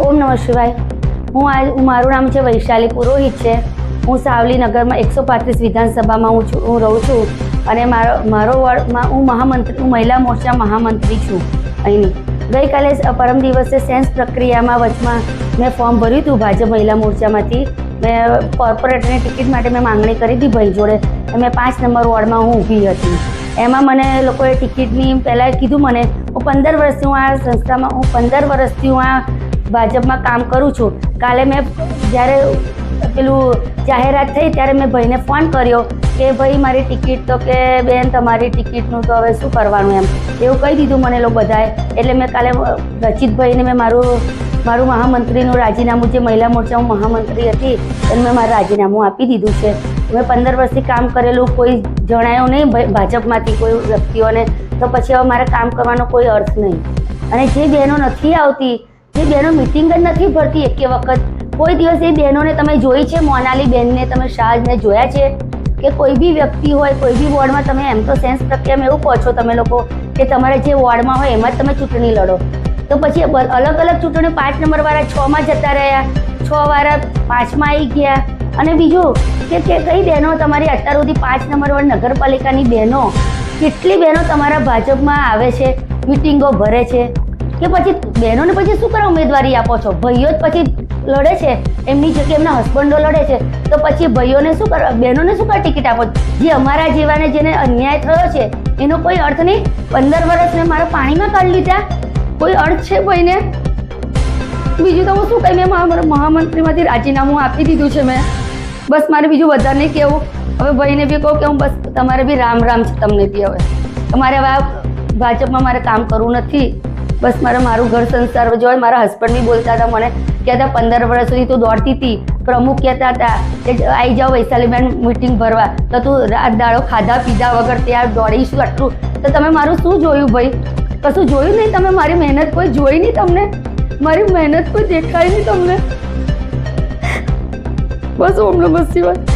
ઓમ નમઃ શિવાય। મારું નામ છે વૈશાલી પુરોહિત છે। હું સાવલી નગરમાં 135 વિધાનસભામાં હું રહું છું અને મારો વોર્ડમાં હું મહિલા મોરચા મહામંત્રી છું અહીંની। ગઈકાલે પરમ દિવસે સેન્સ પ્રક્રિયામાં વચમાં મેં ફોર્મ ભર્યું હતું ભાજપ મહિલા મોરચામાંથી। મેં કોર્પોરેટરની ટિકિટ માટે મેં માંગણી કરી હતી ભાઈ જોડે। મેં 5 નંબર વોર્ડમાં હું ઊભી હતી। એમાં મને લોકોએ ટિકિટની પહેલાં કીધું મને હું 15 વર્ષથી હું આ સંસ્થામાં 15 વર્ષથી હું આ ભાજપમાં કામ કરું છું। કાલે મેં જ્યારે પેલું જાહેરાત થઈ ત્યારે મેં ભાઈને ફોન કર્યો કે ભાઈ મારી ટિકિટ તો કે બેન તમારી ટિકિટનું તો હવે શું કરવાનું એમ એવું કહી દીધું મને લોકો બધાએ। એટલે મેં કાલે રચિતભાઈને મેં મારું મહામંત્રીનું રાજીનામું જે મહિલા મોરચા હું મહામંત્રી હતી એને મેં મારું રાજીનામું આપી દીધું છે। મેં 15 વર્ષથી કામ કરેલું કોઈ જણાયું નહીં ભાજપમાંથી કોઈ વ્યક્તિઓને, તો પછી હવે મારે કામ કરવાનો કોઈ અર્થ નહીં। અને જે બહેનો નથી આવતી, જે બહેનો મિટિંગ જ નથી ભરતી એકે વખત, કોઈ દિવસ એ બહેનોને તમે જોઈ છે? મોનાલી બહેનને તમે શાહને જોયા છે? કે કોઈ બી વ્યક્તિ હોય કોઈ બી વોર્ડમાં તમે એમ તો સેન્સ પ્રક્રિયામાં એવું કહો છો તમે લોકો કે તમારે જે વોર્ડમાં હોય એમાં જ તમે ચૂંટણી લડો, તો પછી અલગ અલગ ચૂંટણી 5 નંબરવાળા 6માં જતા રહ્યા, 6 વાળા 5માં આવી ગયા। અને બીજું કે કઈ બહેનો તમારી અત્યાર સુધી 5 નંબરવાળી નગરપાલિકાની બહેનો, કેટલી બહેનો તમારા ભાજપમાં આવે છે, મિટિંગો ભરે છે, કે પછી બહેનોને પછી શું કરવા ઉમેદવારી આપો છો? ભાઈઓ જ પછી લડે છે એમની જગ્યાએ એમના હસબન્ડો લડે છે, તો પછી ભાઈઓને શું કરવા, બહેનોને શું કરવા ટિકિટ આપો? જે અમારા જેવાને જેને અન્યાય થયો છે એનો કોઈ અર્થ નહીં। 15 વર્ષ મેં મારા પાણીમાં કાઢી લીધા, કોઈ અર્થ છે કોઈને? બીજું તો હું શું કહી, મેં મારા મહામંત્રીમાંથી રાજીનામું આપી દીધું છે મેં, બસ મારે બીજું વધારે નહીં કહેવું। હવે ભાઈને બી કહું કે હું બસ તમારે બી રામ રામ છે તમને બી, હવે તમારે હવે ભાજપમાં મારે કામ કરવું નથી, બસ મારું ઘર સંસાર જોઈ। મારા હસબન્ડ બી બોલતા હતા મને, કહેતા 15 વર્ષ સુધી તું દોડતી હતી, પ્રમુખ કહેતા હતા કે આવી જાઓ વૈશાલીબેન મિટિંગ ભરવા, તો તું રાત દાડો ખાધા પીધા વગર ત્યાં દોડીશું આટલું, તો તમે મારું શું જોયું ભાઈ? કશું જોયું નહીં તમે? મારી મહેનત કોઈ જોઈ નહીં તમને? મારી મહેનત કોઈ દેખાય નહીં તમને? બસ ઓમ નમઃ શિવાય।